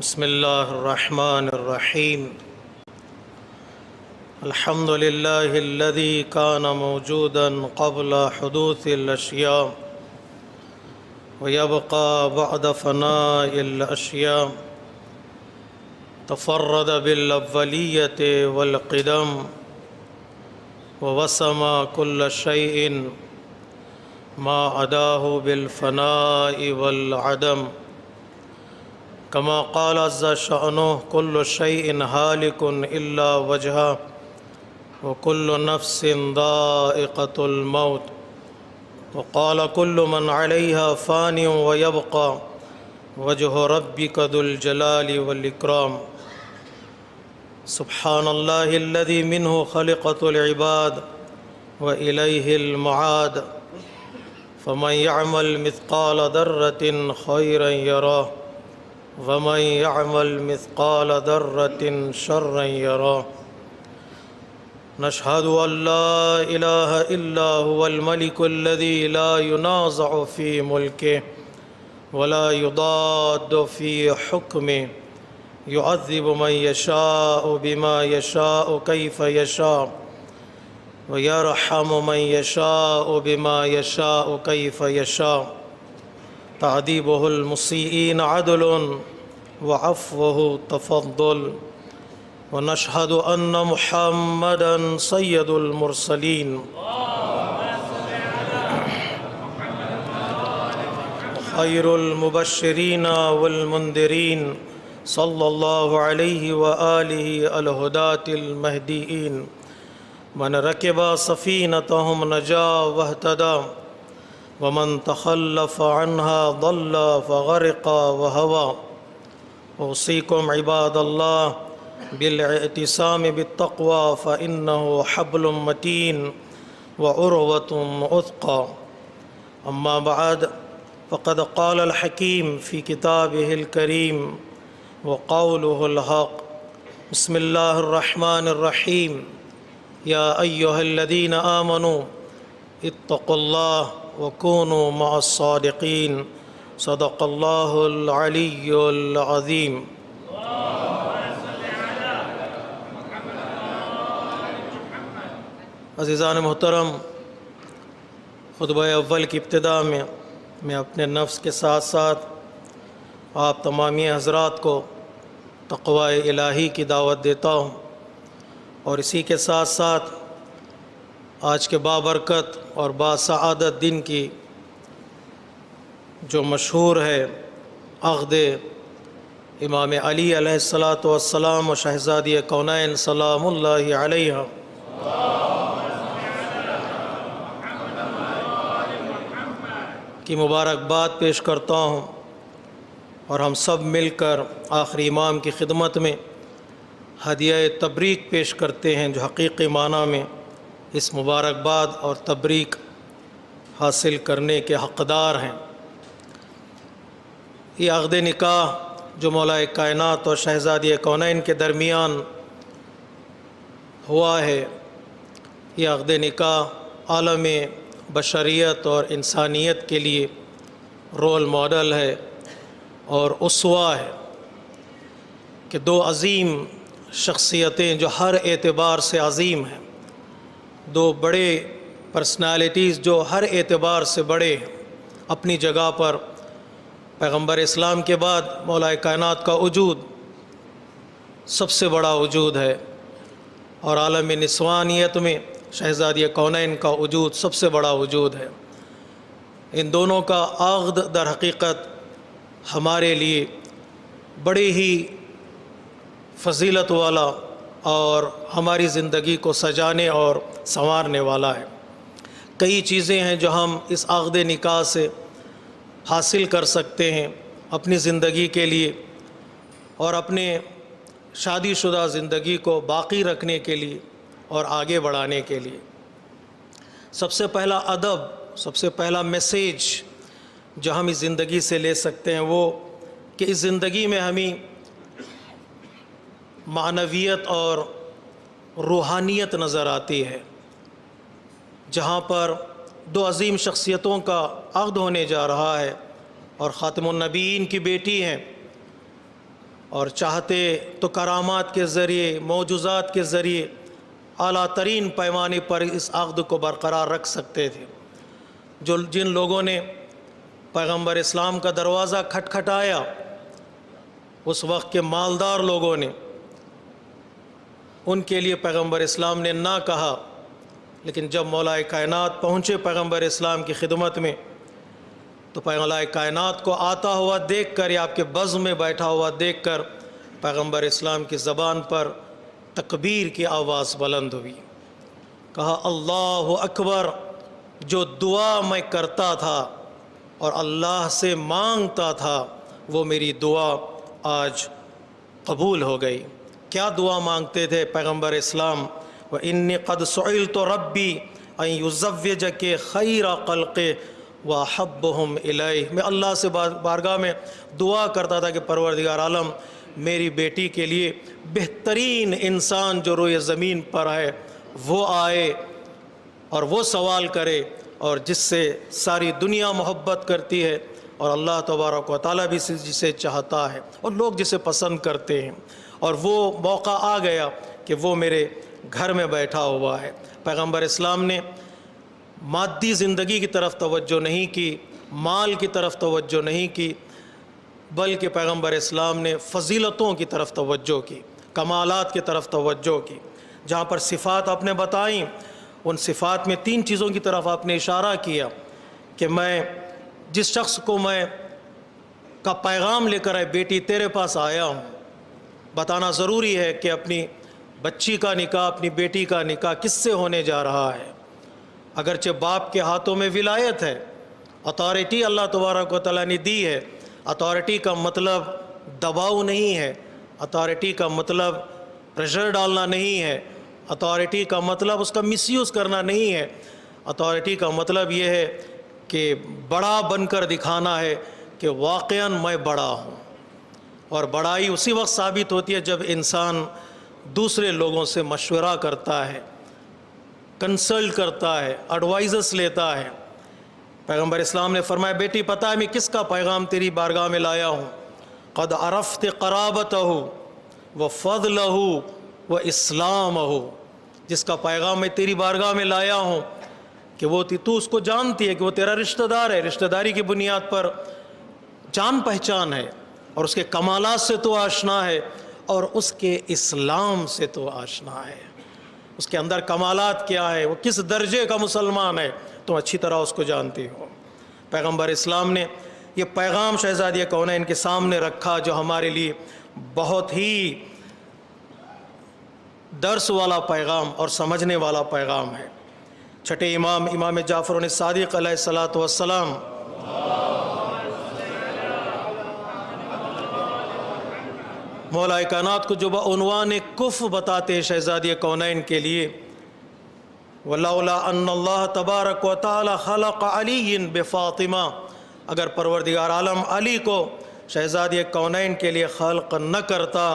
بسم الله الرحمن الرحيم. الحمد لله الذي كان موجودا قبل حدوث الأشياء ويبقى بعد فناء الأشياء. تفرد بالأولية والقدم ووسم كل شيء ما عداه بالفناء والعدم. كما قال عز شأنه: كل شيء هالك إلا وجهه وكل نفس ذائقة الموت. وقال: كل من عليها فان ويبقى وجه ربك ذو الجلال والإكرام. سبحان الله الذي منه خلقة العباد وإليه المعاد. فمن يعمل مثقال ذرة خيرا يراه ومن يعمل مثقال ذرة شرا يراه. نشهد أن لا إله إلا هو الملك الذي لا ينازع في ملكه ولا يضاد في حكمه. يعذب من يشاء بما يشاء كيف يشاء ويرحم من يشاء بما يشاء كيف يشاء. تعذيبه المسيئين عدل وعفوه تفضل. ونشهد أن محمدًا سيد المرسلين خير المبشرين والمنذرين صلى الله عليه وآله الهداة المهديين. من ركب سفينتهم نجا واهتدى ومن تخلف عنها ضل فغرق وهوى. أوصيكم عباد الله بالاعتصام بالتقوى فإنه حبل متين وعروة وثقى. أما بعد، فقد قال الحكيم في كتابه الكريم وقوله الحق: بسم الله الرحمن الرحيم. يا أيها الذين آمنوا اتقوا الله وكونوا مع الصادقين. صدق الله العلی العظیم. عزیزان محترم، خطبہ اول کی ابتدا میں اپنے نفس کے ساتھ ساتھ آپ تمامی حضرات کو تقوی الہی کی دعوت دیتا ہوں، اور اسی کے ساتھ ساتھ آج کے بابرکت اور باسعادت دن کی جو مشہور ہے عقد امام علی علیہ الصلاۃ والسلام و شہزادی کونین سلام اللہ علیہ کی مبارکباد پیش کرتا ہوں، اور ہم سب مل کر آخری امام کی خدمت میں ہدیہ تبریک پیش کرتے ہیں، جو حقیقی معنی میں اس مبارکباد اور تبریک حاصل کرنے کے حقدار ہیں۔ یہ عقد نکاح جو مولا کائنات اور شہزادی کونین کے درمیان ہوا ہے، یہ عقد نکاح عالم بشریت اور انسانیت کے لیے رول ماڈل ہے اور اسوہ ہے کہ دو عظیم شخصیتیں جو ہر اعتبار سے عظیم ہیں، دو بڑے پرسنالٹیز جو ہر اعتبار سے بڑے ہیں، اپنی جگہ پر پیغمبر اسلام کے بعد مولا کائنات کا وجود سب سے بڑا وجود ہے، اور عالم نسوانیت میں شہزادی کونین کا وجود سب سے بڑا وجود ہے۔ ان دونوں کا عقد در حقیقت ہمارے لیے بڑی ہی فضیلت والا اور ہماری زندگی کو سجانے اور سنوارنے والا ہے۔ کئی چیزیں ہیں جو ہم اس عقد نکاح سے حاصل کر سکتے ہیں اپنی زندگی کے لیے اور اپنے شادی شدہ زندگی کو باقی رکھنے کے لیے اور آگے بڑھانے کے لیے۔ سب سے پہلا ادب، سب سے پہلا میسیج جو ہم اس زندگی سے لے سکتے ہیں وہ کہ اس زندگی میں ہمیں معنویت اور روحانیت نظر آتی ہے، جہاں پر دو عظیم شخصیتوں کا عقد ہونے جا رہا ہے اور خاتم النبیین کی بیٹی ہیں اور چاہتے تو کرامات کے ذریعے، معجزات کے ذریعے اعلیٰ ترین پیمانے پر اس عقد کو برقرار رکھ سکتے تھے۔ جن لوگوں نے پیغمبر اسلام کا دروازہ کھٹکھٹایا، اس وقت کے مالدار لوگوں نے، ان کے لیے پیغمبر اسلام نے نہ کہا، لیکن جب مولا کائنات پہنچے پیغمبر اسلام کی خدمت میں تو مولا کائنات کو آتا ہوا دیکھ کر یا آپ کے بزم میں بیٹھا ہوا دیکھ کر پیغمبر اسلام کی زبان پر تکبیر کی آواز بلند ہوئی، کہا اللہ اکبر، جو دعا میں کرتا تھا اور اللہ سے مانگتا تھا وہ میری دعا آج قبول ہو گئی۔ کیا دعا مانگتے تھے پیغمبر اسلام؟ وَإِنِّي قَدْ سُئِلْتُ رَبِّي أَن يُزَوِّجَكِ خَيْرَ خَلْقِهِ وَأَحَبُّهُمْ إِلَيْهِ، میں اللہ سے بارگاہ میں دعا کرتا تھا کہ پروردگار عالم میری بیٹی کے لیے بہترین انسان جو روئے زمین پر ہے وہ آئے اور وہ سوال کرے، اور جس سے ساری دنیا محبت کرتی ہے اور اللہ تبارک و تعالیٰ بھی جسے چاہتا ہے اور لوگ جسے پسند کرتے ہیں، اور وہ موقع آ گیا کہ وہ میرے گھر میں بیٹھا ہوا ہے۔ پیغمبر اسلام نے مادی زندگی کی طرف توجہ نہیں کی، مال کی طرف توجہ نہیں کی، بلکہ پیغمبر اسلام نے فضیلتوں کی طرف توجہ کی، کمالات کی طرف توجہ کی۔ جہاں پر صفات آپ نے بتائیں، ان صفات میں 3 چیزوں کی طرف آپ نے اشارہ کیا کہ میں جس شخص کو میں کا پیغام لے کر بیٹی تیرے پاس آیا ہوں، بتانا ضروری ہے کہ اپنی بچی کا نکاح، اپنی بیٹی کا نکاح کس سے ہونے جا رہا ہے۔ اگرچہ باپ کے ہاتھوں میں ولایت ہے، اتھارٹی اللہ تبارک و تعالیٰ نے دی ہے، اتھارٹی کا مطلب دباؤ نہیں ہے، اتھارٹی کا مطلب پریشر ڈالنا نہیں ہے، اتھارٹی کا مطلب اس کا مس یوز کرنا نہیں ہے، اتھارٹی کا مطلب یہ ہے کہ بڑا بن کر دکھانا ہے کہ واقعاً میں بڑا ہوں۔ اور بڑائی اسی وقت ثابت ہوتی ہے جب انسان دوسرے لوگوں سے مشورہ کرتا ہے، کنسلٹ کرتا ہے، ایڈوائزز لیتا ہے۔ پیغمبر اسلام نے فرمایا بیٹی پتہ ہے میں کس کا پیغام تیری بارگاہ میں لایا ہوں؟ قد عرفت قرابتہ وفضلہ واسلامہ، جس کا پیغام میں تیری بارگاہ میں لایا ہوں کہ وہ تو اس کو جانتی ہے کہ وہ تیرا رشتہ دار ہے، رشتہ داری کی بنیاد پر جان پہچان ہے، اور اس کے کمالات سے تو آشنا ہے اور اس کے اسلام سے تو آشنا ہے، اس کے اندر کمالات کیا ہے، وہ کس درجے کا مسلمان ہے تم اچھی طرح اس کو جانتی ہو۔ پیغمبر اسلام نے یہ پیغام شہزادی کونین کے سامنے رکھا جو ہمارے لیے بہت ہی درس والا پیغام اور سمجھنے والا پیغام ہے۔ چھٹے امام جعفر صادق علیہ الصلاۃ والسلام مولا کائنات کو جو بعنوان کف بتاتے شہزادی کونین کے لیے، وَلَوْلَا أَنَّ اللَّهَ تَبَارَكَ وَتَعَالَى خَلَقَ عَلِيٍّ بِفَاطِمَةٍ، اگر پروردگار عالم علی کو شہزادی کونین کے لیے خلق نہ کرتا،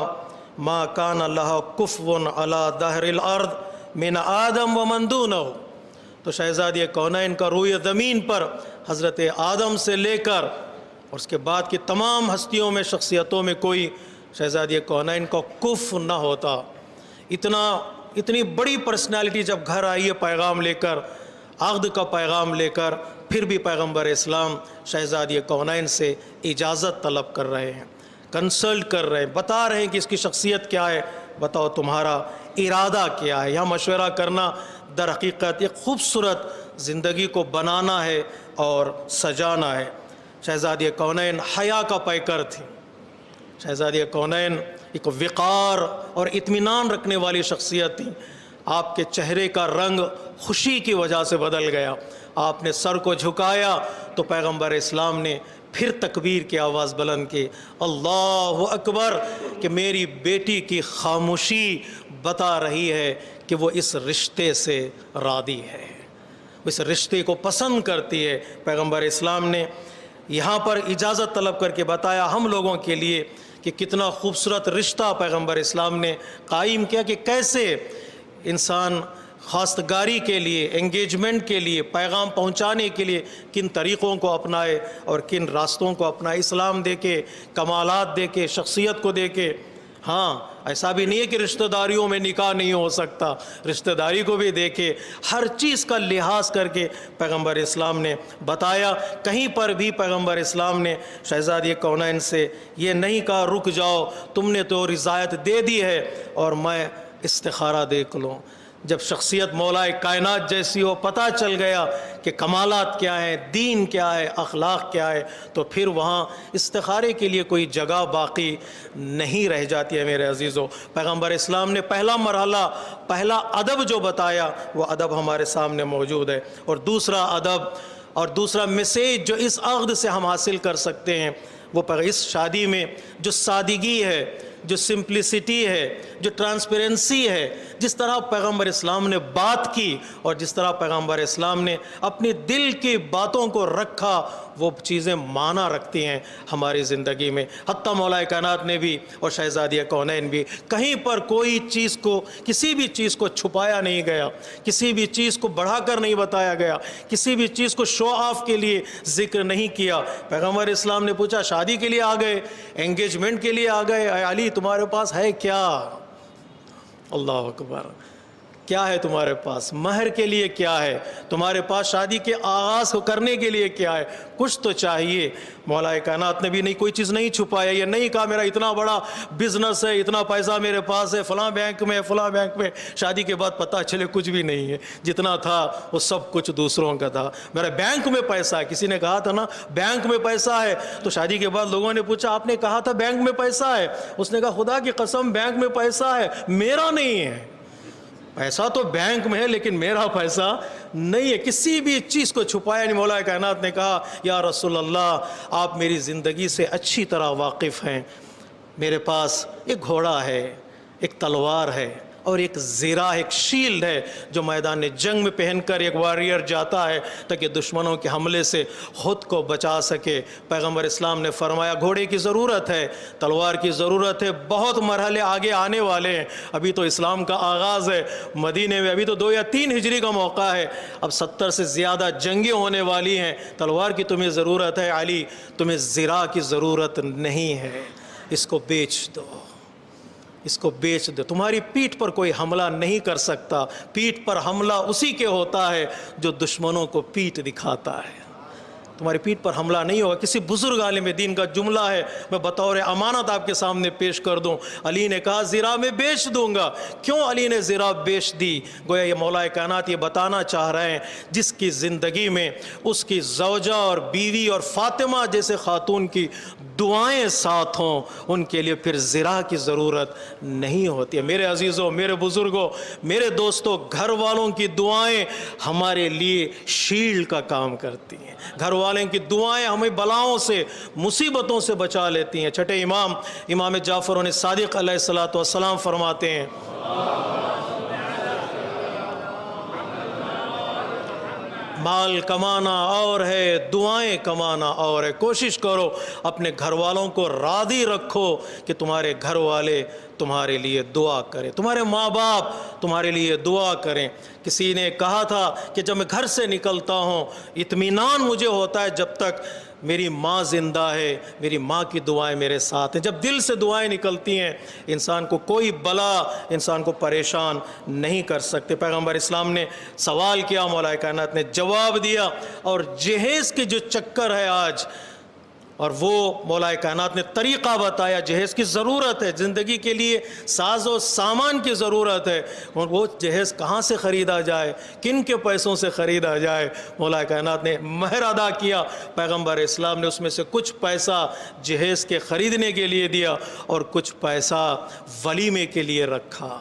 مَا كَانَ لَهَا كُفْوٌ عَلَى دَهْرِ الْأَرْضِ مِنْ آدم وَمَنْ دُونَهُ، تو شہزادی کونین کا روئے زمین پر حضرت آدم سے لے کر اور اس کے بعد کی تمام ہستیوں میں، شخصیتوں میں کوئی شہزادی کونین کا کف نہ ہوتا۔ اتنی بڑی پرسنالٹی جب گھر آئی ہے پیغام لے کر، عقد کا پیغام لے کر، پھر بھی پیغمبر اسلام شہزادی کونین سے اجازت طلب کر رہے ہیں، کنسلٹ کر رہے ہیں، بتا رہے ہیں کہ اس کی شخصیت کیا ہے، بتاؤ تمہارا ارادہ کیا ہے۔ یہاں مشورہ کرنا در حقیقت ایک خوبصورت زندگی کو بنانا ہے اور سجانا ہے۔ شہزادی کونین حیا کا پیکر تھی، شہزادی کونین ایک وقار اور اطمینان رکھنے والی شخصیت تھی۔ آپ کے چہرے کا رنگ خوشی کی وجہ سے بدل گیا، آپ نے سر کو جھکایا تو پیغمبر اسلام نے پھر تکبیر کی آواز بلند کی، اللہ اکبر، کہ میری بیٹی کی خاموشی بتا رہی ہے کہ وہ اس رشتے سے راضی ہے، اس رشتے کو پسند کرتی ہے۔ پیغمبر اسلام نے یہاں پر اجازت طلب کر کے بتایا ہم لوگوں کے لیے کہ کتنا خوبصورت رشتہ پیغمبر اسلام نے قائم کیا، کہ کیسے انسان خواستگاری کے لیے، انگیجمنٹ کے لیے، پیغام پہنچانے کے لیے کن طریقوں کو اپنائے اور کن راستوں کو اپنائے۔ اسلام دے کے، کمالات دے کے، شخصیت کو دے کے۔ ہاں، ایسا بھی نہیں ہے کہ رشتہ داریوں میں نکاح نہیں ہو سکتا، رشتہ داری کو بھی دیکھے، ہر چیز کا لحاظ کر کے پیغمبر اسلام نے بتایا۔ کہیں پر بھی پیغمبر اسلام نے شہزادی کونین سے یہ نہیں کہا رک جاؤ، تم نے تو رضایت دے دی ہے اور میں استخارہ دیکھ لوں۔ جب شخصیت مولا کائنات جیسی ہو، پتہ چل گیا کہ کمالات کیا ہیں، دین کیا ہے، اخلاق کیا ہے، تو پھر وہاں استخارے کے لیے کوئی جگہ باقی نہیں رہ جاتی ہے میرے عزیزو۔ پیغمبر اسلام نے پہلا مرحلہ، پہلا ادب جو بتایا وہ ادب ہمارے سامنے موجود ہے، اور دوسرا ادب اور دوسرا میسیج جو اس عقد سے ہم حاصل کر سکتے ہیں وہ اس شادی میں جو سادگی ہے، جو سمپلسٹی ہے، جو ٹرانسپیرنسی ہے، جس طرح پیغمبر اسلام نے بات کی اور جس طرح پیغمبر اسلام نے اپنی دل کی باتوں کو رکھا، وہ چیزیں معنی رکھتی ہیں ہماری زندگی میں۔ حتیٰ مولا کائنات نے بھی اور شہزادی کونین بھی کہیں پر کوئی چیز کو، کسی بھی چیز کو چھپایا نہیں گیا، کسی بھی چیز کو بڑھا کر نہیں بتایا گیا، کسی بھی چیز کو شو آف کے لیے ذکر نہیں کیا۔ پیغمبر اسلام نے پوچھا شادی کے لیے آ گئے، انگیجمنٹ کے لیے آ گئے، اے علی تمہارے پاس ہے کیا؟ اللہ اکبر، کیا ہے تمہارے پاس؟ مہر کے لیے کیا ہے تمہارے پاس؟ شادی کے آغاز کو کرنے کے لیے کیا ہے؟ کچھ تو چاہیے۔ مولا کائنات نے بھی نہیں کوئی چیز نہیں چھپایا، یہ نہیں کہا میرا اتنا بڑا بزنس ہے، اتنا پیسہ میرے پاس ہے، فلاں بینک میں، فلاں بینک میں، شادی کے بعد پتہ چلے کچھ بھی نہیں ہے، جتنا تھا وہ سب کچھ دوسروں کا تھا۔ میرا بینک میں پیسہ ہے، کسی نے کہا تھا نا بینک میں پیسہ ہے، تو شادی کے بعد لوگوں نے پوچھا آپ نے کہا تھا بینک میں پیسہ ہے، اس نے کہا خدا کی قسم بینک میں پیسہ ہے، میرا نہیں ہے، پیسہ تو بینک میں ہے لیکن میرا پیسہ نہیں ہے۔ کسی بھی چیز کو چھپایا نہیں۔ مولا کائنات نے کہا یا رسول اللہ آپ میری زندگی سے اچھی طرح واقف ہیں، میرے پاس ایک گھوڑا ہے، ایک تلوار ہے اور ایک زرہ، ایک شیلڈ ہے جو میدان جنگ میں پہن کر ایک واریر جاتا ہے تاکہ دشمنوں کے حملے سے خود کو بچا سکے۔ پیغمبر اسلام نے فرمایا گھوڑے کی ضرورت ہے، تلوار کی ضرورت ہے، بہت مرحلے آگے آنے والے ہیں، ابھی تو اسلام کا آغاز ہے، مدینے میں ابھی تو 2 یا 3 ہجری کا موقع ہے، اب 70 سے زیادہ جنگیں ہونے والی ہیں۔ تلوار کی تمہیں ضرورت ہے علی، تمہیں زرہ کی ضرورت نہیں ہے، اس کو بیچ دو، اس کو بیچ دو۔ تمہاری پیٹھ پر کوئی حملہ نہیں کر سکتا، پیٹھ پر حملہ اسی کے ہوتا ہے جو دشمنوں کو پیٹھ دکھاتا ہے، تمہاری پیٹھ پر حملہ نہیں ہوگا۔ کسی بزرگ عالم دین کا جملہ ہے، میں بطور امانت آپ کے سامنے پیش کر دوں۔ علی نے کہا زرہ میں بیچ دوں گا۔ کیوں علی نے زرہ بیچ دی؟ گویا یہ مولا کائنات یہ بتانا چاہ رہے ہیں جس کی زندگی میں اس کی زوجہ اور بیوی اور فاطمہ جیسے خاتون کی دعائیں ساتھ ہوں، ان کے لیے پھر زرہ کی ضرورت نہیں ہوتی ہے۔ میرے عزیزوں، میرے بزرگوں، میرے دوستوں، گھر والوں کی دعائیں ہمارے لیے شیلڈ کا کام کرتی ہیں۔ گھر والوں کی دعائیں ہمیں بلاؤں سے، مصیبتوں سے بچا لیتی ہیں۔ چھٹے امام جعفر صادق علیہ السلام فرماتے ہیں مال کمانا اور ہے، دعائیں کمانا اور ہے۔ کوشش کرو اپنے گھر والوں کو راضی رکھو کہ تمہارے گھر والے تمہارے لیے دعا کریں، تمہارے ماں باپ تمہارے لیے دعا کریں۔ کسی نے کہا تھا کہ جب میں گھر سے نکلتا ہوں اطمینان مجھے ہوتا ہے جب تک میری ماں زندہ ہے، میری ماں کی دعائیں میرے ساتھ ہیں۔ جب دل سے دعائیں نکلتی ہیں انسان کو کوئی بلا انسان کو پریشان نہیں کر سکتے۔ پیغمبر اسلام نے سوال کیا، مولا کائنات نے جواب دیا، اور جہیز کی جو چکر ہے آج، اور وہ مولا کائنات نے طریقہ بتایا، جہیز کی ضرورت ہے، زندگی کے لیے ساز و سامان کی ضرورت ہے، اور وہ جہیز کہاں سے خریدا جائے، کن کے پیسوں سے خریدا جائے؟ مولا کائنات نے مہر ادا کیا، پیغمبر اسلام نے اس میں سے کچھ پیسہ جہیز کے خریدنے کے لیے دیا اور کچھ پیسہ ولیمے کے لیے رکھا۔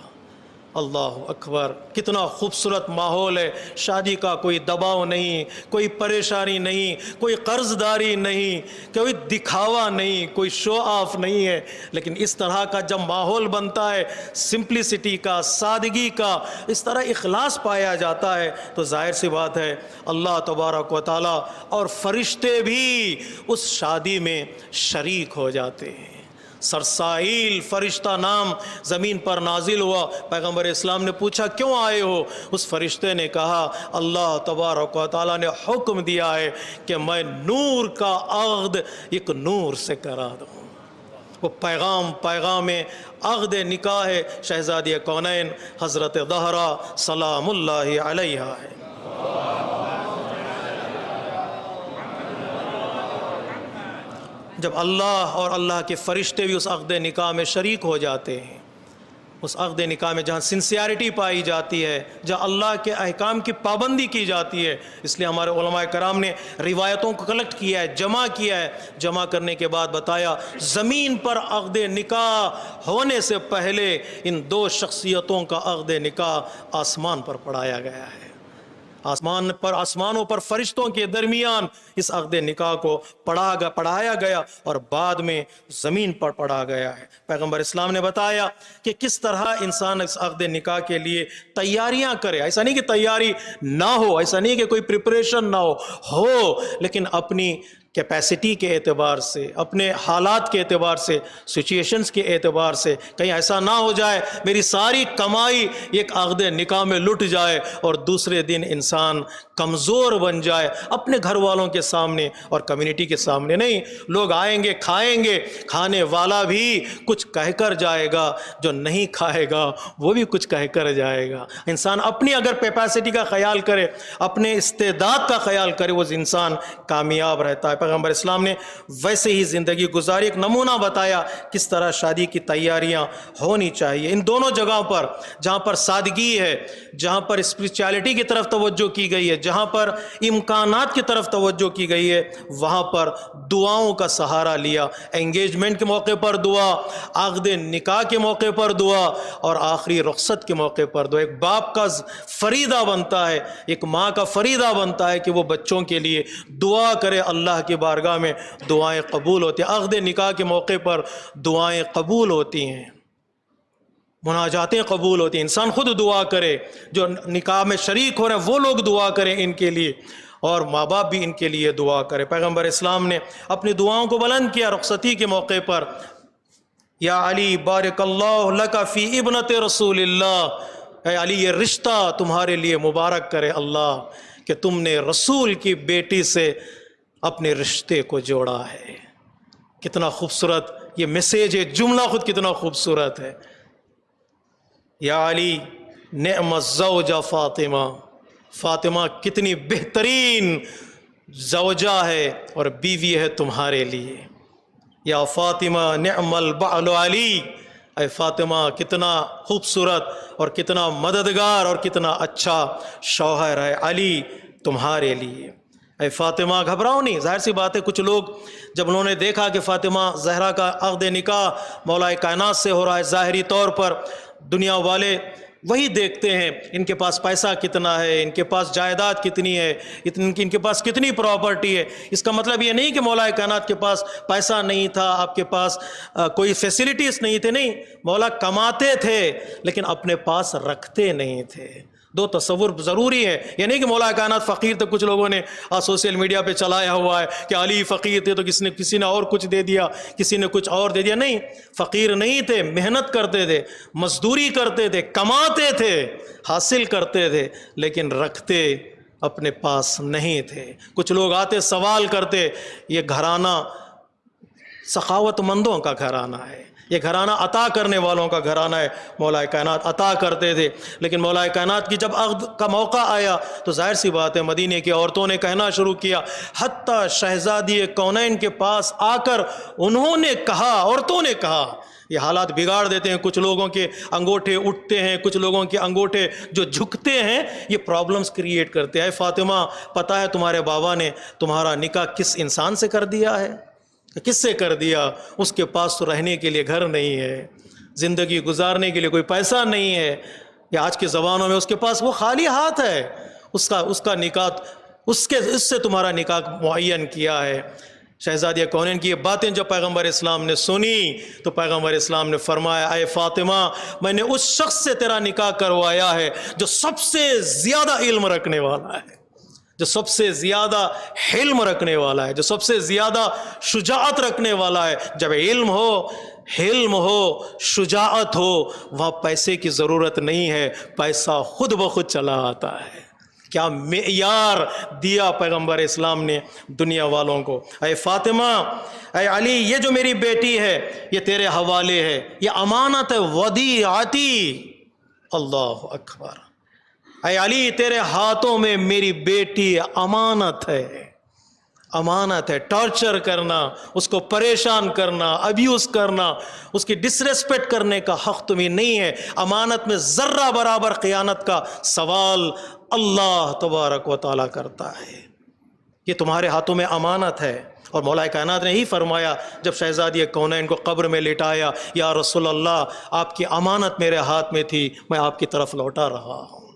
اللہ اکبر، کتنا خوبصورت ماحول ہے، شادی کا کوئی دباؤ نہیں، کوئی پریشانی نہیں، کوئی قرض داری نہیں، کوئی دکھاوا نہیں، کوئی شو آف نہیں ہے۔ لیکن اس طرح کا جب ماحول بنتا ہے، سمپلسٹی کا، سادگی کا، اس طرح اخلاص پایا جاتا ہے، تو ظاہر سی بات ہے اللہ تبارک و تعالی اور فرشتے بھی اس شادی میں شریک ہو جاتے ہیں۔ سرسائیل فرشتہ نام زمین پر نازل ہوا. پیغمبر اسلام نے پوچھا کیوں آئے ہو؟ اس فرشتے نے کہا اللہ تبارک و تعالیٰ نے حکم دیا ہے کہ میں نور کا عقد ایک نور سے کرا دوں. وہ پیغام عقد نکاح ہے شہزادی کونین حضرت زہرا سلام اللہ علیہا ہے. جب اللہ اور اللہ کے فرشتے بھی اس عقد نکاح میں شریک ہو جاتے ہیں، اس عقد نکاح میں جہاں سنسیئرٹی پائی جاتی ہے، جہاں اللہ کے احکام کی پابندی کی جاتی ہے، اس لیے ہمارے علماء کرام نے روایتوں کو کلیکٹ کیا ہے، جمع کرنے کے بعد بتایا زمین پر عقد نکاح ہونے سے پہلے ان دو شخصیتوں کا عقد نکاح آسمان پر پڑھایا گیا ہے. آسمانوں پر فرشتوں کے درمیان اس عقد نکاح کو پڑھایا گیا اور بعد میں زمین پر پڑھا گیا ہے. پیغمبر اسلام نے بتایا کہ کس طرح انسان اس عقد نکاح کے لیے تیاریاں کرے. ایسا نہیں کہ تیاری نہ ہو، ایسا نہیں کہ کوئی پریپریشن نہ ہو، لیکن اپنی کیپیسٹی کے اعتبار سے، اپنے حالات کے اعتبار سے، سچویشنز کے اعتبار سے کہیں ایسا نہ ہو جائے میری ساری کمائی ایک عقد نکاح میں لٹ جائے اور دوسرے دن انسان کمزور بن جائے اپنے گھر والوں کے سامنے اور کمیونٹی کے سامنے. نہیں، لوگ آئیں گے کھائیں گے، کھانے والا بھی کچھ کہہ کر جائے گا، جو نہیں کھائے گا وہ بھی کچھ کہہ کر جائے گا. انسان اپنی اگر کیپیسٹی کا خیال کرے، اپنے استعداد کا خیال کرے، وہ انسان کامیاب رہتا ہے. پیغمبر اسلام نے ویسے ہی زندگی گزاری، ایک نمونہ بتایا کس طرح شادی کی تیاریاں ہونی چاہیے. ان دونوں جگہوں پر جہاں پر سادگی ہے، جہاں پر اسپرچویلٹی کی طرف توجہ کی گئی ہے، جہاں پر امکانات کی طرف توجہ کی گئی ہے، وہاں پر دعاؤں کا سہارا لیا. انگیجمنٹ کے موقع پر دعا، عقد نکاح کے موقع پر دعا اور آخری رخصت کے موقع پر دعا. ایک باپ کا فریضہ بنتا ہے، ایک ماں کا فریضہ بنتا ہے کہ وہ بچوں کے لیے دعا کرے. اللہ کی بارگاہ میں دعائیں قبول ہوتی ہیں. عقد نکاح کے موقع پر دعائیں قبول ہوتی ہیں، مناجاتیں قبول ہوتی ہیں. انسان خود دعا کرے، جو نکاح میں شریک ہو رہے ہیں وہ لوگ دعا کریں ان کے لیے، اور ماں باپ بھی ان کے لیے دعا کرے. پیغمبر اسلام نے اپنی دعاؤں کو بلند کیا رخصتی کے موقع پر. یا علی بارک اللہ لک فی ابنت رسول اللہ، اے علی یہ رشتہ تمہارے لیے مبارک کرے اللہ کہ تم نے رسول کی بیٹی سے اپنے رشتے کو جوڑا ہے. کتنا خوبصورت یہ میسیج ہے، جملہ خود کتنا خوبصورت ہے. یا علی نعم الزوجہ فاطمہ، فاطمہ کتنی بہترین زوجہ ہے اور بیوی ہے تمہارے لیے. یا فاطمہ نعم البعل علی، اے فاطمہ کتنا خوبصورت اور کتنا مددگار اور کتنا اچھا شوہر ہے علی تمہارے لیے. اے فاطمہ گھبراؤ نہیں. ظاہر سی بات ہے کچھ لوگ جب انہوں نے دیکھا کہ فاطمہ زہرا کا عقد نکاح مولا کائنات سے ہو رہا ہے، ظاہری طور پر دنیا والے وہی دیکھتے ہیں ان کے پاس پیسہ کتنا ہے، ان کے پاس جائیداد کتنی ہے، ان کے پاس کتنی پراپرٹی ہے. اس کا مطلب یہ نہیں کہ مولا کائنات کے پاس پیسہ نہیں تھا، آپ کے پاس کوئی فیسلٹیز نہیں تھے. نہیں، مولا کماتے تھے لیکن اپنے پاس رکھتے نہیں تھے. دو تصور ضروری ہے. یہ نہیں کہ مولا کائنات فقیر تھے. کچھ لوگوں نے سوشل میڈیا پہ چلایا ہوا ہے کہ علی فقیر تھے تو کسی نے اور کچھ دے دیا، کسی نے کچھ اور دے دیا. نہیں، فقیر نہیں تھے، محنت کرتے تھے، مزدوری کرتے تھے، کماتے تھے، حاصل کرتے تھے، لیکن رکھتے اپنے پاس نہیں تھے. کچھ لوگ آتے سوال کرتے، یہ گھرانہ سخاوت مندوں کا گھرانہ ہے، یہ گھرانہ عطا کرنے والوں کا گھرانہ ہے. مولا کائنات عطا کرتے تھے، لیکن مولا کائنات کی جب عقد کا موقع آیا تو ظاہر سی بات ہے مدینے کی عورتوں نے کہنا شروع کیا. حتیٰ شہزادی کونین کے پاس آ کر انہوں نے کہا، عورتوں نے کہا، یہ حالات بگاڑ دیتے ہیں. کچھ لوگوں کے انگوٹھے اٹھتے ہیں، کچھ لوگوں کے انگوٹھے جو جھکتے ہیں یہ پرابلمز کریٹ کرتے ہیں. اے فاطمہ پتہ ہے تمہارے بابا نے تمہارا نکاح کس انسان سے کر دیا ہے؟ کس سے کر دیا؟ اس کے پاس تو رہنے کے لیے گھر نہیں ہے، زندگی گزارنے کے لیے کوئی پیسہ نہیں ہے. یا آج کے زمانوں میں اس کے پاس وہ خالی ہاتھ ہے. اس کا نکاح اس سے تمہارا نکاح معین کیا ہے. شہزادی کونین کی یہ باتیں جب پیغمبر اسلام نے سنی تو پیغمبر اسلام نے فرمایا، اے فاطمہ میں نے اس شخص سے تیرا نکاح کروایا ہے جو سب سے زیادہ علم رکھنے والا ہے، جو سب سے زیادہ حلم رکھنے والا ہے، جو سب سے زیادہ شجاعت رکھنے والا ہے. جب علم ہو، حلم ہو، شجاعت ہو، وہاں پیسے کی ضرورت نہیں ہے، پیسہ خود بخود چلا آتا ہے۔ کیا معیار دیا پیغمبر اسلام نے دنیا والوں کو۔ اے فاطمہ، اے علی، یہ جو میری بیٹی ہے یہ تیرے حوالے ہے، یہ امانت ہے، ودیعتی۔ اللہ اکبر۔ اے علی، تیرے ہاتھوں میں میری بیٹی امانت ہے، امانت ہے۔ ٹارچر کرنا، اس کو پریشان کرنا، ابیوز کرنا، اس کی ڈسریسپیکٹ کرنے کا حق تمہیں نہیں ہے۔ امانت میں ذرہ برابر خیانت کا سوال اللہ تبارک و تعالیٰ کرتا ہے۔ یہ تمہارے ہاتھوں میں امانت ہے۔ اور مولا کائنات نے ہی فرمایا جب شہزادی کونین کو قبر میں لٹایا، یا رسول اللہ، آپ کی امانت میرے ہاتھ میں تھی، میں آپ کی طرف لوٹا رہا ہوں۔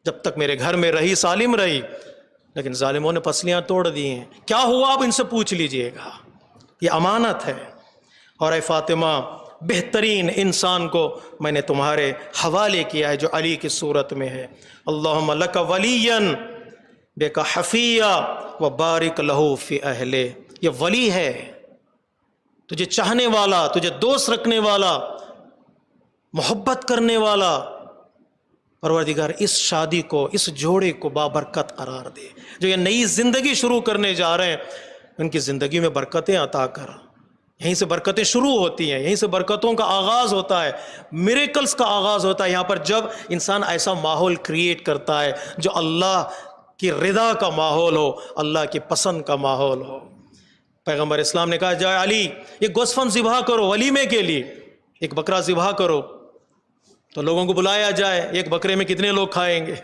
جب تک میرے گھر میں رہی سالم رہی، لیکن ظالموں نے پسلیاں توڑ دی ہیں۔ کیا ہوا آپ ان سے پوچھ لیجئے گا، یہ امانت ہے۔ اور اے فاطمہ، بہترین انسان کو میں نے تمہارے حوالے کیا ہے جو علی کی صورت میں ہے۔ اللہم لک ولیا بک حفیہ وبارک لہ فی اہلہ۔ یہ ولی ہے، تجھے چاہنے والا، تجھے دوست رکھنے والا، محبت کرنے والا۔ پروردگار اس شادی کو، اس جوڑے کو بابرکت قرار دے۔ جو یہ نئی زندگی شروع کرنے جا رہے ہیں، ان کی زندگی میں برکتیں عطا کر۔ یہیں سے برکتیں شروع ہوتی ہیں، یہیں سے برکتوں کا آغاز ہوتا ہے، میریکلز کا آغاز ہوتا ہے یہاں پر، جب انسان ایسا ماحول کریٹ کرتا ہے جو اللہ کی رضا کا ماحول ہو، اللہ کی پسند کا ماحول ہو۔ پیغمبر اسلام نے کہا، جائے علی، ایک گوسفند ذبح کرو ولیمے کے لیے، ایک بکرا ذبح کرو۔ تو لوگوں کو بلایا جائے، ایک بکرے میں کتنے لوگ کھائیں گے؟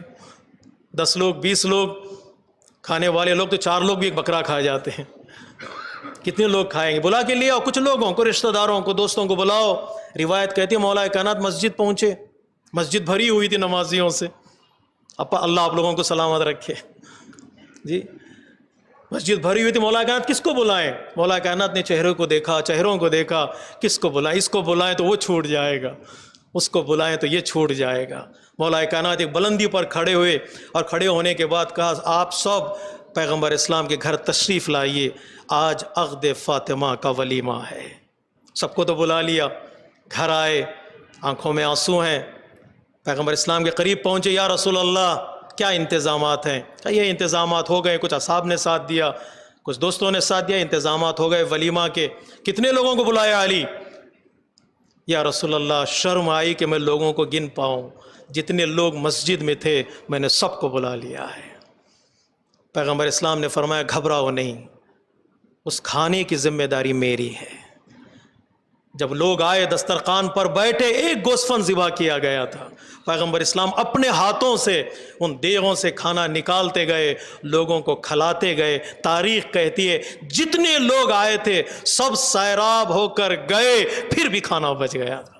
10 لوگ، 20 لوگ؟ کھانے والے لوگ تو 4 لوگ بھی ایک بکرا کھا جاتے ہیں، کتنے لوگ کھائیں گے؟ بلا کے لے آؤ، کچھ لوگوں کو، رشتہ داروں کو، دوستوں کو بلاؤ۔ روایت کہتی ہے مولا کائنات مسجد پہنچے، مسجد بھری ہوئی تھی نمازیوں سے۔ اللہ آپ لوگوں کو سلامت رکھے جی۔ مسجد بھری ہوئی تھی، مولا کائنات کس کو بلائیں؟ مولا کائنات نے چہروں کو دیکھا، چہروں کو دیکھا، کس کو بلائیں؟ اس کو بلائیں تو وہ چھوٹ جائے گا، اس کو بلائیں تو یہ چھوٹ جائے گا۔ مولا کائنات ایک بلندی پر کھڑے ہوئے، اور کھڑے ہونے کے بعد کہا، آپ سب پیغمبر اسلام کے گھر تشریف لائیے، آج عقد فاطمہ کا ولیمہ ہے۔ سب کو تو بلا لیا، گھر آئے، آنکھوں میں آنسو ہیں، پیغمبر اسلام کے قریب پہنچے، یا رسول اللہ کیا انتظامات ہیں؟ کہ یہ انتظامات ہو گئے، کچھ اصحاب نے ساتھ دیا، کچھ دوستوں نے ساتھ دیا، انتظامات ہو گئے ولیمہ کے۔ کتنے لوگوں کو بلایا علی؟ یا رسول اللہ شرم آئی کہ میں لوگوں کو گن پاؤں، جتنے لوگ مسجد میں تھے میں نے سب کو بلا لیا ہے۔ پیغمبر اسلام نے فرمایا، گھبراؤ نہیں، اس کھانے کی ذمہ داری میری ہے۔ جب لوگ آئے، دسترخوان پر بیٹھے، ایک گوسفند ذبح کیا گیا تھا۔ پیغمبر اسلام اپنے ہاتھوں سے ان دیگوں سے کھانا نکالتے گئے، لوگوں کو کھلاتے گئے۔ تاریخ کہتی ہے جتنے لوگ آئے تھے سب سیراب ہو کر گئے، پھر بھی کھانا بچ گیا تھا۔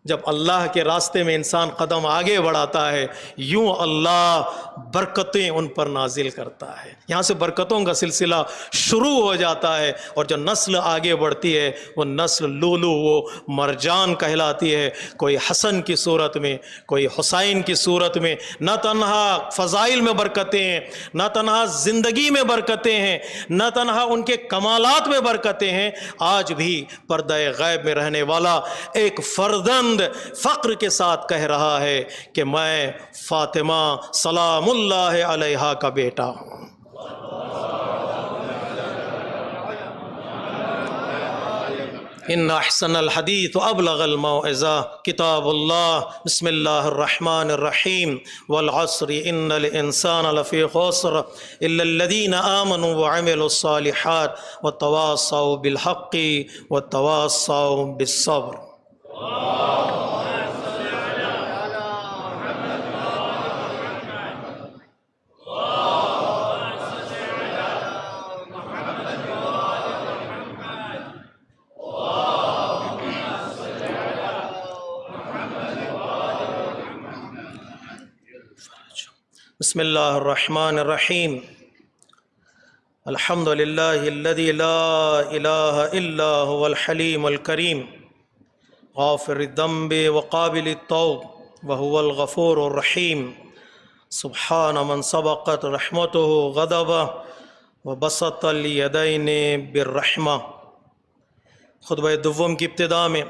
جب اللہ کے راستے میں انسان قدم آگے بڑھاتا ہے، یوں اللہ برکتیں ان پر نازل کرتا ہے۔ یہاں سے برکتوں کا سلسلہ شروع ہو جاتا ہے، اور جو نسل آگے بڑھتی ہے وہ نسل لولو و مرجان کہلاتی ہے۔ کوئی حسن کی صورت میں، کوئی حسین کی صورت میں، نہ تنہا فضائل میں برکتیں ہیں، نہ تنہا زندگی میں برکتیں ہیں، نہ تنہا ان کے کمالات میں برکتیں ہیں، آج بھی پردہ غیب میں رہنے والا ایک فرزند فخر کے ساتھ کہہ رہا ہے کہ میں فاطمہ سلام اللہ علیہا کا بیٹا ہوں۔ ان احسن الحدیث ابلغ الموعظہ کتاب اللہ، بسم اللہ الرحمن الرحیم، والعصر ان الانسان لفی خسر الا الذین آمنوا وعملوا الصالحات وتواصوا بالحق وتواصوا بالصبر۔ بسم اللہ الرحمن الرحیم، الحمد للہ الذی لا الہ الا هو الحلیم الکریم غافر الذنب وقابل التوب وهو الغفور الرحیم، سبحان من سبقت رحمته غضبه وبسط الیدین بالرحمہ۔ خطبہ دوم کی ابتدا میں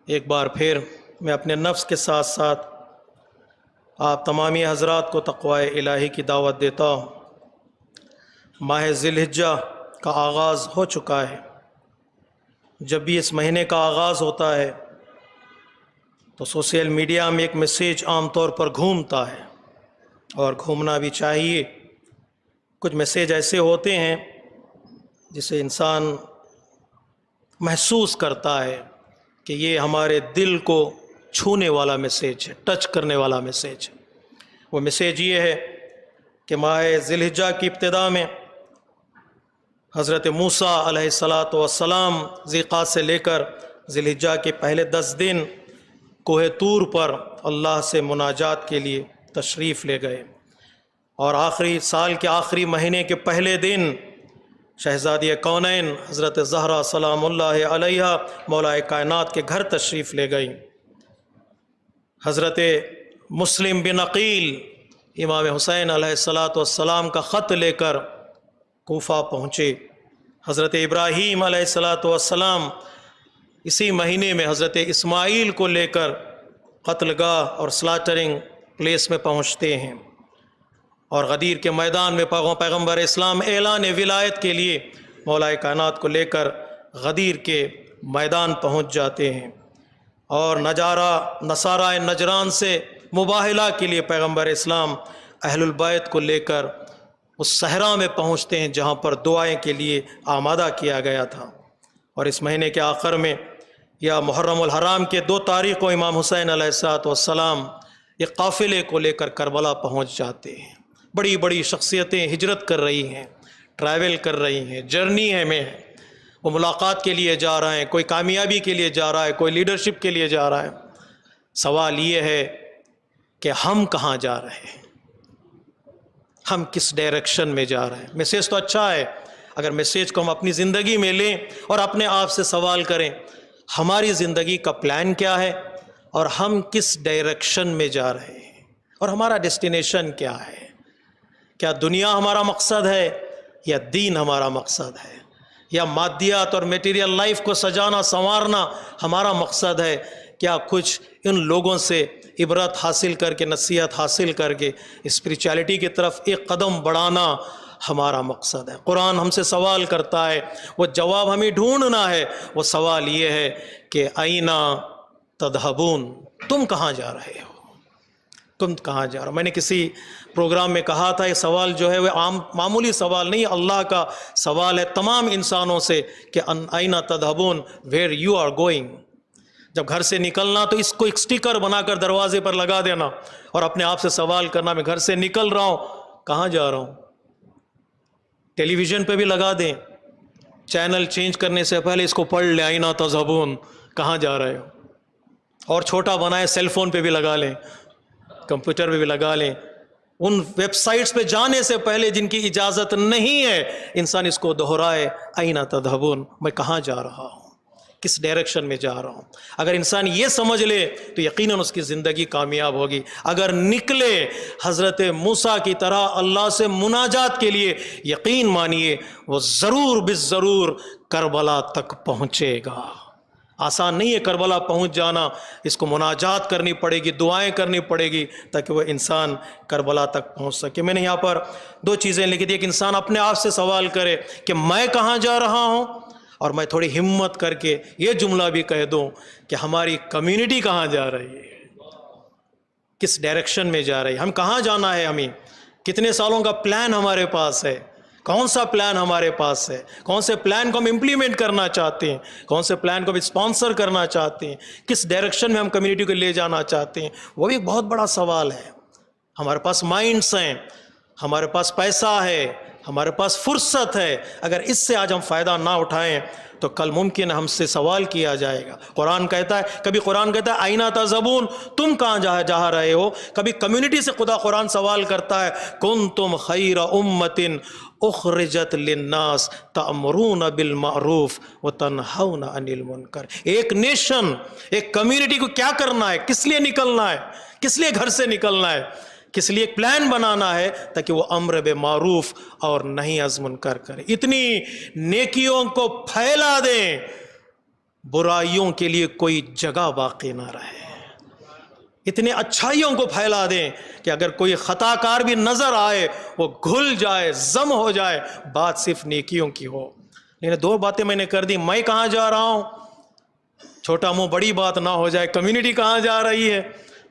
ایک بار پھر میں اپنے نفس کے ساتھ ساتھ آپ تمامی حضرات کو تقوی الہی کی دعوت دیتا ہوں۔ ماہ ذی الحجہ کا آغاز ہو چکا ہے۔ جب بھی اس مہینے کا آغاز ہوتا ہے تو سوشل میڈیا میں ایک میسیج عام طور پر گھومتا ہے، اور گھومنا بھی چاہیے۔ کچھ میسیج ایسے ہوتے ہیں جسے انسان محسوس کرتا ہے کہ یہ ہمارے دل کو چھونے والا میسیج ہے، ٹچ کرنے والا میسیج ہے۔ وہ میسیج یہ ہے کہ ماہ ذی الحجہ کی ابتدا میں حضرت موسیٰ علیہ السلام ذیقات سے لے کر ذی الحجہ کے پہلے 10 دن کوہ طور پر اللہ سے مناجات کے لیے تشریف لے گئے، اور آخری سال کے آخری مہینے کے پہلے دن شہزادی کونین حضرت زہرا سلام اللہ علیہ مولا کائنات کے گھر تشریف لے گئیں۔ حضرت مسلم بن عقیل امام حسین علیہ السلام کا خط لے کر کوفہ پہنچے۔ حضرت ابراہیم علیہ السلام اسی مہینے میں حضرت اسماعیل کو لے کر قتل گاہ اور سلاٹرنگ پلیس میں پہنچتے ہیں، اور غدیر کے میدان میں پیغمبر اسلام اعلان ولایت کے لیے مولا کائنات کو لے کر غدیر کے میدان پہنچ جاتے ہیں، اور نصارہ نجران سے مباہلہ کے لیے پیغمبر اسلام اہل البیت کو لے کر اس صحرا میں پہنچتے ہیں جہاں پر دعائیں کے لیے آمادہ کیا گیا تھا۔ اور اس مہینے کے آخر میں یا محرم الحرام کے 2 تاریخ کو امام حسین علیہ السلام ایک قافلے کو لے کر کربلا پہنچ جاتے ہیں۔ بڑی بڑی شخصیتیں ہجرت کر رہی ہیں، ٹریول کر رہی ہیں، جرنی میں ہیں، وہ ملاقات کے لیے جا رہے ہیں، کوئی کامیابی کے لیے جا رہا ہے، کوئی لیڈرشپ کے لیے جا رہا ہے۔ سوال یہ ہے کہ ہم کہاں جا رہے ہیں، ہم کس ڈائریکشن میں جا رہے ہیں؟ میسیج تو اچھا ہے، اگر میسیج کو ہم اپنی زندگی میں لیں اور اپنے آپ سے سوال کریں ہماری زندگی کا پلان کیا ہے، اور ہم کس ڈائریکشن میں جا رہے ہیں، اور ہمارا ڈیسٹینیشن کیا ہے؟ کیا دنیا ہمارا مقصد ہے یا دین ہمارا مقصد ہے؟ یا مادیات اور میٹیریل لائف کو سجانا سنوارنا ہمارا مقصد ہے؟ کیا کچھ ان لوگوں سے عبرت حاصل کر کے، نصیحت حاصل کر کے اسپریچولیٹی کی طرف ایک قدم بڑھانا ہمارا مقصد ہے؟ قرآن ہم سے سوال کرتا ہے، وہ جواب ہمیں ڈھونڈنا ہے۔ وہ سوال یہ ہے کہ اینا تذہبون، تم کہاں جا رہے ہو؟ تم کہاں جا رہے ہو؟ میں نے کسی پروگرام میں کہا تھا یہ سوال جو ہے وہ معمولی سوال نہیں، اللہ کا سوال ہے تمام انسانوں سے کہ اینا تذہبون، ویئر یو آر گوئنگ۔ جب گھر سے نکلنا تو اس کو ایک سٹیکر بنا کر دروازے پر لگا دینا، اور اپنے آپ سے سوال کرنا میں گھر سے نکل رہا ہوں، کہاں جا رہا ہوں؟ ٹیلی ویژن پہ بھی لگا دیں، چینل چینج کرنے سے پہلے اس کو پڑھ لیں، اینا تذہبون، کہاں جا رہے ہو؟ اور چھوٹا بنائے، سیل فون پہ بھی لگا لیں، کمپیوٹر پہ بھی لگا لیں۔ ان ویب سائٹس پہ جانے سے پہلے جن کی اجازت نہیں ہے، انسان اس کو دہرائے، اینا تذہبون، میں کہاں جا رہا ہوں، کس ڈائریکشن میں جا رہا ہوں۔ اگر انسان یہ سمجھ لے تو یقیناً اس کی زندگی کامیاب ہوگی۔ اگر نکلے حضرت موسیٰ کی طرح اللہ سے مناجات کے لیے، یقین مانیے وہ ضرور بالضرور کربلا تک پہنچے گا۔ آسان نہیں ہے کربلا پہنچ جانا، اس کو مناجات کرنی پڑے گی، دعائیں کرنی پڑے گی تاکہ وہ انسان کربلا تک پہنچ سکے۔ میں نے یہاں پر 2 چیزیں لکھی تھی، ایک انسان اپنے آپ سے سوال کرے کہ میں کہاں جا رہا ہوں، اور میں تھوڑی ہمت کر کے یہ جملہ بھی کہہ دوں کہ ہماری کمیونٹی کہاں جا رہی ہے، کس ڈائریکشن میں جا رہی ہے، ہم کہاں جانا ہے، ہمیں کتنے سالوں کا پلان ہمارے پاس ہے، کون سا پلان ہمارے پاس ہے، کون سے پلان کو ہم امپلیمنٹ کرنا چاہتے ہیں، کون سے پلان کو ہم اسپانسر کرنا چاہتے ہیں، کس ڈائریکشن میں ہم کمیونٹی کو لے جانا چاہتے ہیں۔ وہ بھی ایک بہت بڑا سوال ہے۔ ہمارے پاس مائنڈس ہیں، ہمارے پاس پیسہ ہے، ہمارے پاس فرصت ہے، اگر اس سے آج ہم فائدہ نہ اٹھائیں تو کل ممکن ہم سے سوال کیا جائے گا۔ قرآن کہتا ہے، کبھی قرآن کہتا ہے اینا تذہبون، تم کہاں جا رہے ہو، کبھی کمیونٹی سے خدا قرآن سوال کرتا ہے، کنتم خیر امت اخرجت للناس تأمرون بالمعروف وتنہون عن المنکر۔ ایک نیشن، ایک کمیونٹی کو کیا کرنا ہے، کس لیے نکلنا ہے، کس لیے گھر سے نکلنا ہے؟ کس لیے پلان بنانا ہے؟ تاکہ وہ امر بالمعروف اور نہی از منکر کرے، اتنی نیکیوں کو پھیلا دیں برائیوں کے لیے کوئی جگہ باقی نہ رہے، اتنے اچھائیوں کو پھیلا دیں کہ اگر کوئی خطا کار بھی نظر آئے وہ گھل جائے، ضم ہو جائے، بات صرف نیکیوں کی ہو۔ لیکن 2 باتیں میں نے کر دی، میں کہاں جا رہا ہوں، چھوٹا منہ بڑی بات نہ ہو جائے، کمیونٹی کہاں جا رہی ہے۔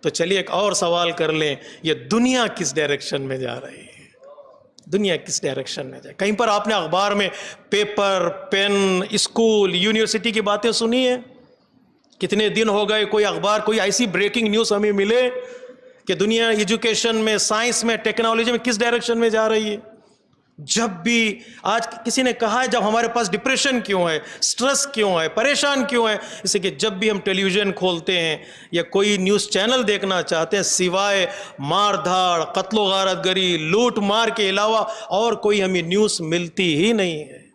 تو چلیے ایک اور سوال کر لیں، یہ دنیا کس ڈائریکشن میں جا رہی ہے؟ دنیا کس ڈائریکشن میں جائے؟ کہیں پر آپ نے اخبار میں پیپر، پین، اسکول، یونیورسٹی کی باتیں سنی ہیں؟ کتنے دن ہو گئے کوئی اخبار، کوئی ایسی بریکنگ نیوز ہمیں ملے کہ دنیا ایجوکیشن میں، سائنس میں، ٹیکنالوجی میں کس ڈائریکشن میں جا رہی ہے؟ جب بھی آج کسی نے کہا ہے جب ہمارے پاس ڈپریشن کیوں ہے، سٹریس کیوں ہے، پریشان کیوں ہے، اس لیے کہ جب بھی ہم ٹیلی ویژن کھولتے ہیں یا کوئی نیوز چینل دیکھنا چاہتے ہیں، سوائے مار دھاڑ، قتل و غارت گری، لوٹ مار کے علاوہ اور کوئی ہمیں نیوز ملتی ہی نہیں ہے۔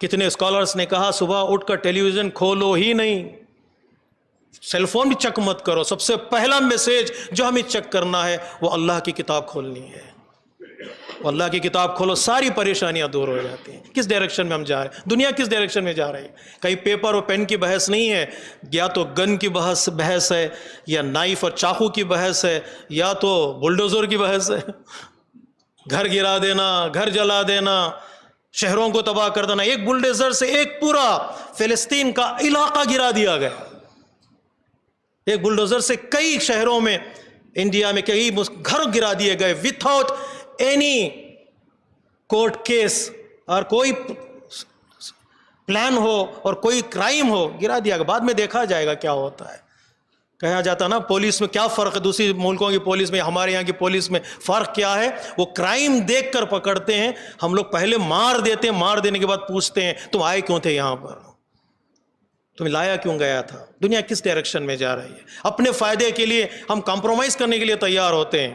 کتنے اسکالرز نے کہا صبح اٹھ کر ٹیلی ویژن کھولو ہی نہیں، سیل فون بھی چیک مت کرو، سب سے پہلا میسیج جو ہمیں چیک کرنا ہے وہ اللہ کی کتاب کھولنی ہے۔ اللہ کی کتاب کھولو، ساری پریشانیاں دور ہو جاتی ہیں۔ کس ڈائریکشن میں ہم جا رہے ہیں؟ دنیا کس ڈائریکشن میں جا رہی ہے؟ کہیں پیپر اور پین کی بحث نہیں ہے، یا تو گن کی بحث ہے، یا نائف اور چاقو کی بحث ہے، یا تو بلڈوزر کی بحث ہے، گھر گرا دینا، گھر جلا دینا، شہروں کو تباہ کر دینا۔ ایک بلڈوزر سے ایک پورا فلسطین کا علاقہ گرا دیا گیا، ایک بلڈوزر سے کئی شہروں میں، انڈیا میں کئی گھر گرا دیے گئے with out any court case اور کوئی پلان ہو اور کوئی کرائم ہو، گرا دیا گیا۔ بعد میں دیکھا جائے گا کیا ہوتا ہے۔ کہا جاتا نا پولیس میں کیا فرق ہے دوسری ملکوں کی پولیس میں، ہمارے یہاں کی پولیس میں فرق کیا ہے؟ وہ کرائم دیکھ کر پکڑتے ہیں، ہم لوگ پہلے مار دیتے ہیں، مار دینے کے بعد پوچھتے ہیں تم آئے کیوں تھے یہاں پر، تمہیں لایا کیوں گیا تھا؟ دنیا کس ڈائریکشن میں جا رہی ہے؟ اپنے فائدے کے لیے ہم کمپرومائز کرنے کے لیے تیار ہوتے ہیں،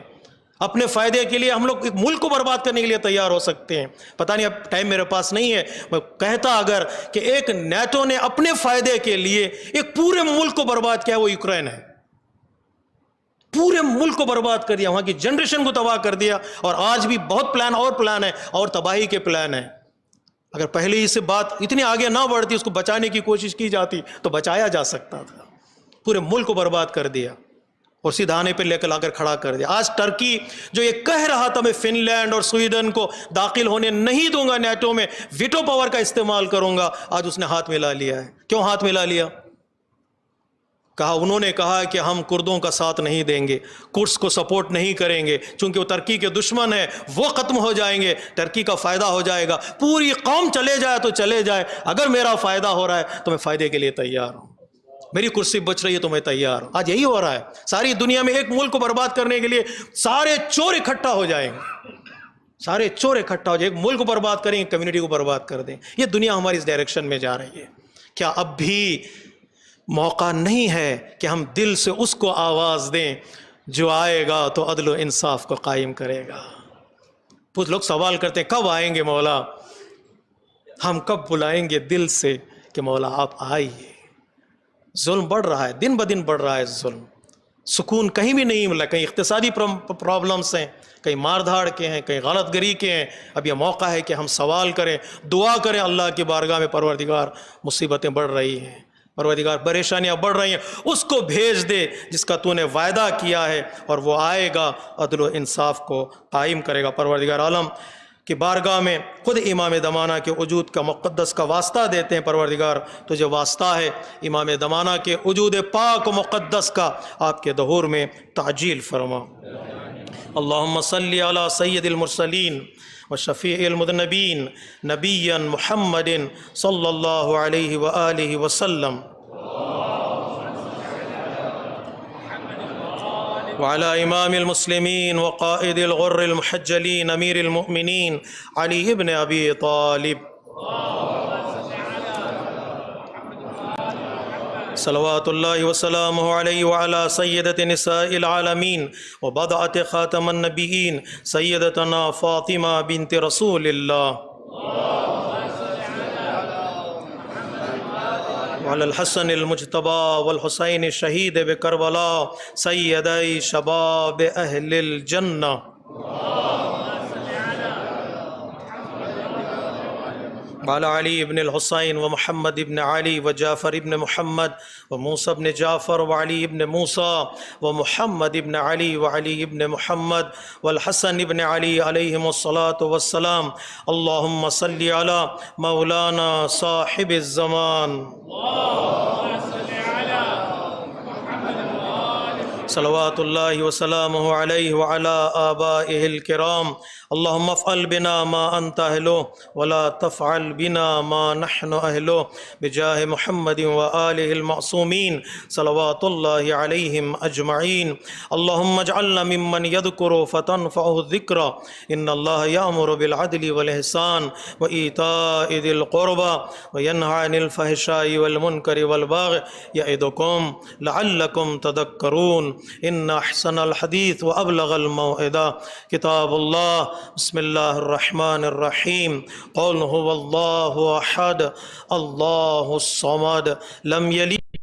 اپنے فائدے کے لیے ہم لوگ ایک ملک کو برباد کرنے کے لیے تیار ہو سکتے ہیں۔ پتہ نہیں، اب ٹائم میرے پاس نہیں ہے، میں کہتا اگر کہ ایک نیٹو نے اپنے فائدے کے لیے ایک پورے ملک کو برباد کیا، وہ یوکرین ہے، پورے ملک کو برباد کر دیا، وہاں کی جنریشن کو تباہ کر دیا، اور آج بھی بہت پلان ہے اور تباہی کے پلان ہیں۔ اگر پہلے ہی سے بات اتنی آگے نہ بڑھتی، اس کو بچانے کی کوشش کی جاتی تو بچایا جا سکتا تھا۔ پورے ملک کو برباد کر دیا اور سیدھانے پہ لے کر لا کر کھڑا کر دیا۔ آج ٹرکی جو یہ کہہ رہا تھا میں فن لینڈ اور سویڈن کو داخل ہونے نہیں دوں گا نیٹو میں، ویٹو پاور کا استعمال کروں گا، آج اس نے ہاتھ ملا لیا ہے۔ کیوں ہاتھ ملا لیا؟ انہوں نے کہا کہ ہم کردوں کا ساتھ نہیں دیں گے، کرس کو سپورٹ نہیں کریں گے، چونکہ وہ ترکی کے دشمن ہیں، وہ ختم ہو جائیں گے، ترکی کا فائدہ ہو جائے گا، پوری قوم چلے جائے تو چلے جائے، اگر میرا فائدہ ہو رہا ہے تو میں فائدے کے لیے تیار ہوں، میری کرسی بچ رہی ہے تو میں تیار ہوں۔ آج یہی ہو رہا ہے، ساری دنیا میں ایک ملک کو برباد کرنے کے لیے سارے چور اکٹھا ہو جائیں گے، سارے چور اکٹھا ہو جائیں، ایک ملک کو برباد کریں گے، کمیونٹی کو برباد کر دیں۔ یہ دنیا ہماری اس ڈائریکشن میں جا رہی ہے۔ کیا اب بھی موقع نہیں ہے کہ ہم دل سے اس کو آواز دیں جو آئے گا تو عدل و انصاف کو قائم کرے گا؟ کچھ لوگ سوال کرتے ہیں کب آئیں گے مولا؟ ہم کب بلائیں گے دل سے کہ مولا آپ آئیے؟ ظلم بڑھ رہا ہے، دن بدن بڑھ رہا ہے ظلم، سکون کہیں بھی نہیں ملا، کہیں اقتصادی پرابلمس ہیں، کہیں مار دھاڑ کے ہیں، کہیں غلط گری کے ہیں۔ اب یہ موقع ہے کہ ہم سوال کریں، دعا کریں اللہ کی بارگاہ میں، پروردگار مصیبتیں بڑھ رہی ہیں، پروردگار پریشانیاں بڑھ رہی ہیں، اس کو بھیج دے جس کا تو نے وعدہ کیا ہے، اور وہ آئے گا عدل و انصاف کو قائم کرے گا۔ پروردگار عالم کی بارگاہ میں خود امام زمانہ کے وجود کا مقدس کا واسطہ دیتے ہیں، پروردگار تجھے واسطہ ہے امام زمانہ کے وجود پاک و مقدس کا، آپ کے ظہور میں تعجیل فرما۔ اللہم صلی علی سید المرسلین وشفیع المذنبین نبیا محمد صلی اللہ علیہ وآلہ وسلم وعلى امام المسلمین وقائد الغر المحجلین امیر المؤمنین علی ابن ابی طالب صلوات اللہ وسلامہ علیہ وعلی سیدۃ نساء العالمین وبضعۃ خاتم النبیین سیدتنا فاطمہ بنت رسول اللہ وعلى الحسن المجتبى والحسين الشهيد بكربلاء سيدي شباب أهل الجنة. وعلى علي بن الحسين ومحمد بن علي وجعفر بن محمد وموسى بن جعفر وعلي بن موسى ومحمد بن علي وعلي بن محمد والحسن بن علي عليهم الصلاة والسلام. اللهم صل على مولانا صاحب الزمان صلوات الله وسلامه عليه وعلى آبائه الكرام. اللهم افعل بنا ما أنت أهله ولا تفعل بنا ما نحن أهله بجاه محمد وآله المعصومين صلوات الله عليهم أجمعين. اللهم اجعلنا ممن يذكر فتنفعه الذكرى. إن الله يأمر بالعدل والإحسان وإيتاء ذي القربى وينهى عن الفحشاء والمنكر والبغي يعظكم لعلكم تذكرون. إن أحسن الحديث وأبلغ الموعظة كتاب الله. بسم الله الرحمن الرحيم. قل هو الله أحد الله الصمد لم يلد